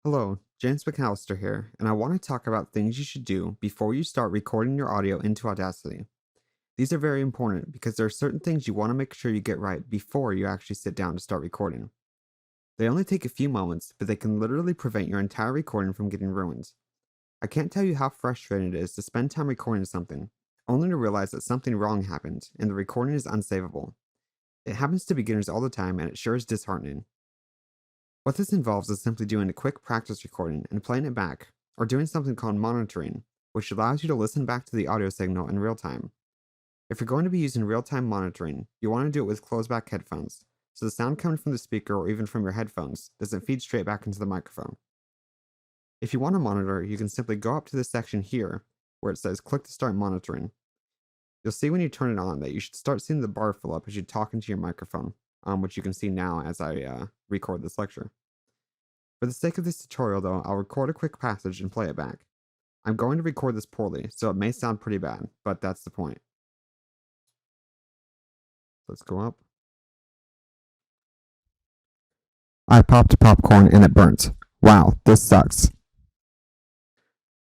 Hello, James McAllister here, and I want to talk about things you should do before you start recording your audio into Audacity. These are very important because there are certain things you want to make sure you get right before you actually sit down to start recording. They only take a few moments, but they can literally prevent your entire recording from getting ruined. I can't tell you how frustrating it is to spend time recording something, only to realize that something wrong happened and the recording is unsavable. It happens to beginners all the time, and it sure is disheartening. What this involves is simply doing a quick practice recording and playing it back, or doing something called monitoring, which allows you to listen back to the audio signal in real time. If you're going to be using real-time monitoring, you want to do it with closed-back headphones, so the sound coming from the speaker or even from your headphones doesn't feed straight back into the microphone. If you want to monitor, you can simply go up to this section here, where it says click to start monitoring. You'll see when you turn it on that you should start seeing the bar fill up as you talk into your microphone, which you can see now as I record this lecture. For the sake of this tutorial though, I'll record a quick passage and play it back. I'm going to record this poorly, so it may sound pretty bad, but that's the point. Let's go up. I popped popcorn and it burnt. Wow, this sucks.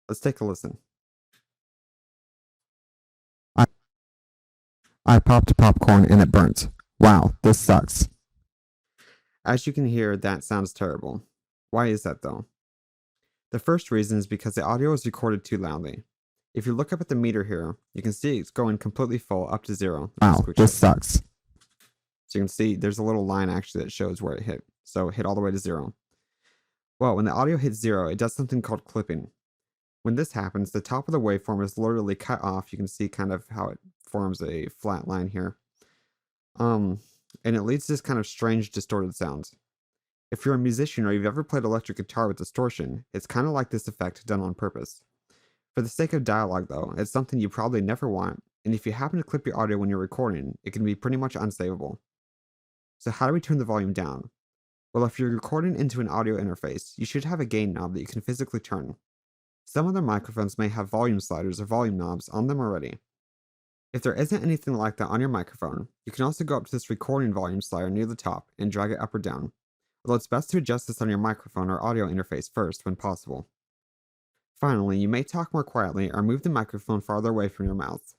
Let's take a listen. I popped popcorn and it burnt. Wow, this sucks. As you can hear, that sounds terrible. Why is that though? The first reason is because the audio is recorded too loudly. If you look up at the meter here, you can see it's going completely full up to 0. Wow, this sucks. So you can see there's a little line actually that shows where it hit. So it hit all the way to 0. Well, when the audio hits 0, it does something called clipping. When this happens, the top of the waveform is literally cut off. You can see kind of how it forms a flat line here. And it leads to this kind of strange distorted sounds. If you're a musician or you've ever played electric guitar with distortion, it's kind of like this effect done on purpose. For the sake of dialogue though, it's something you probably never want, and if you happen to clip your audio when you're recording, it can be pretty much unsavable. So how do we turn the volume down? Well, if you're recording into an audio interface, you should have a gain knob that you can physically turn. Some other microphones may have volume sliders or volume knobs on them already. If there isn't anything like that on your microphone, you can also go up to this recording volume slider near the top and drag it up or down, although it's best to adjust this on your microphone or audio interface first when possible. Finally, you may talk more quietly or move the microphone farther away from your mouth.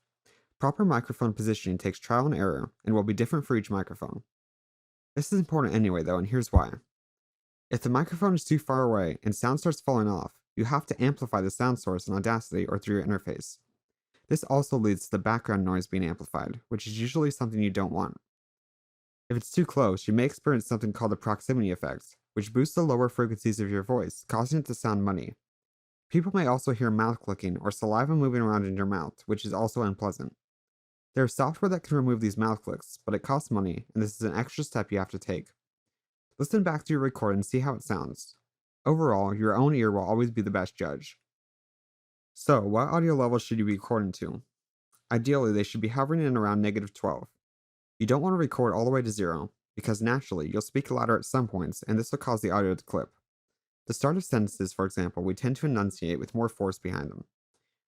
Proper microphone positioning takes trial and error and will be different for each microphone. This is important anyway though, and here's why. If the microphone is too far away and sound starts falling off, you have to amplify the sound source in Audacity or through your interface. This also leads to the background noise being amplified, which is usually something you don't want. If it's too close, you may experience something called the proximity effect, which boosts the lower frequencies of your voice, causing it to sound muddy. People may also hear mouth clicking or saliva moving around in your mouth, which is also unpleasant. There is software that can remove these mouth clicks, but it costs money, and this is an extra step you have to take. Listen back to your recording and see how it sounds. Overall, your own ear will always be the best judge. So, what audio level should you be recording to? Ideally, they should be hovering in around -12. You don't want to record all the way to 0, because naturally, you'll speak louder at some points, and this will cause the audio to clip. The start of sentences, for example, we tend to enunciate with more force behind them.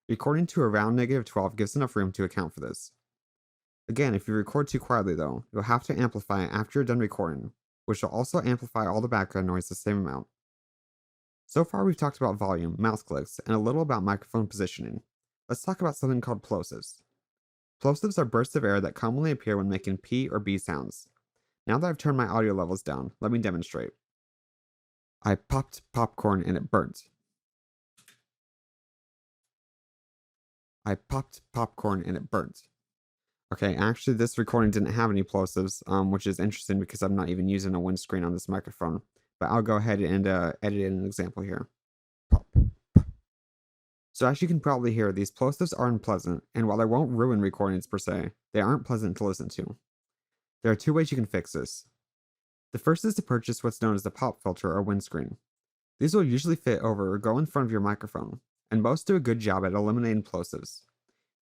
Recording to around -12 gives enough room to account for this. Again, if you record too quietly though, you'll have to amplify it after you're done recording, which will also amplify all the background noise the same amount. So far we've talked about volume, mouth clicks, and a little about microphone positioning. Let's talk about something called plosives. Plosives are bursts of air that commonly appear when making P or B sounds. Now that I've turned my audio levels down, let me demonstrate. I popped popcorn and it burnt. I popped popcorn and it burnt. Okay, actually this recording didn't have any plosives, which is interesting because I'm not even using a windscreen on this microphone. But I'll go ahead and edit in an example here. Pop. So as you can probably hear, these plosives are unpleasant, and while they won't ruin recordings per se, they aren't pleasant to listen to. There are two ways you can fix this. The first is to purchase what's known as the pop filter or windscreen. These will usually fit over or go in front of your microphone, and most do a good job at eliminating plosives.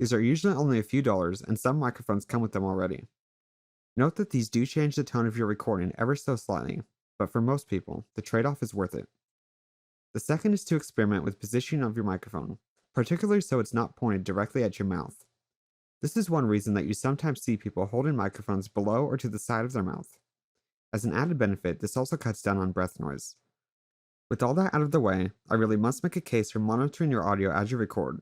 These are usually only a few dollars, and some microphones come with them already. Note that these do change the tone of your recording ever so slightly, but for most people, the trade-off is worth it. The second is to experiment with positioning of your microphone, particularly so it's not pointed directly at your mouth. This is one reason that you sometimes see people holding microphones below or to the side of their mouth. As an added benefit, this also cuts down on breath noise. With all that out of the way, I really must make a case for monitoring your audio as you record.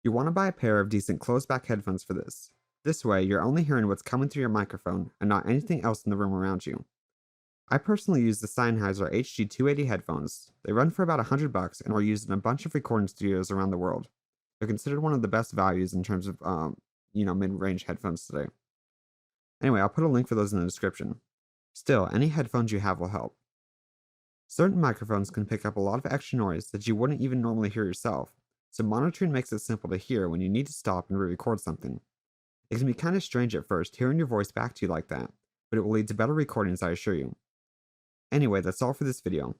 You want to buy a pair of decent closed-back headphones for this. This way, you're only hearing what's coming through your microphone and not anything else in the room around you. I personally use the Sennheiser HG280 headphones. They run for about $100 and are used in a bunch of recording studios around the world. They're considered one of the best values in terms of, mid-range headphones today. Anyway, I'll put a link for those in the description. Still, any headphones you have will help. Certain microphones can pick up a lot of extra noise that you wouldn't even normally hear yourself, so monitoring makes it simple to hear when you need to stop and re-record something. It can be kind of strange at first hearing your voice back to you like that, but it will lead to better recordings, I assure you. Anyway, that's all for this video.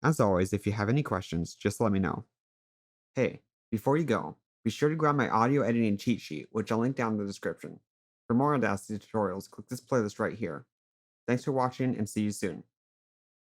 As always, if you have any questions, just let me know. Hey, before you go, be sure to grab my audio editing cheat sheet, which I'll link down in the description. For more Audacity tutorials, click this playlist right here. Thanks for watching and see you soon.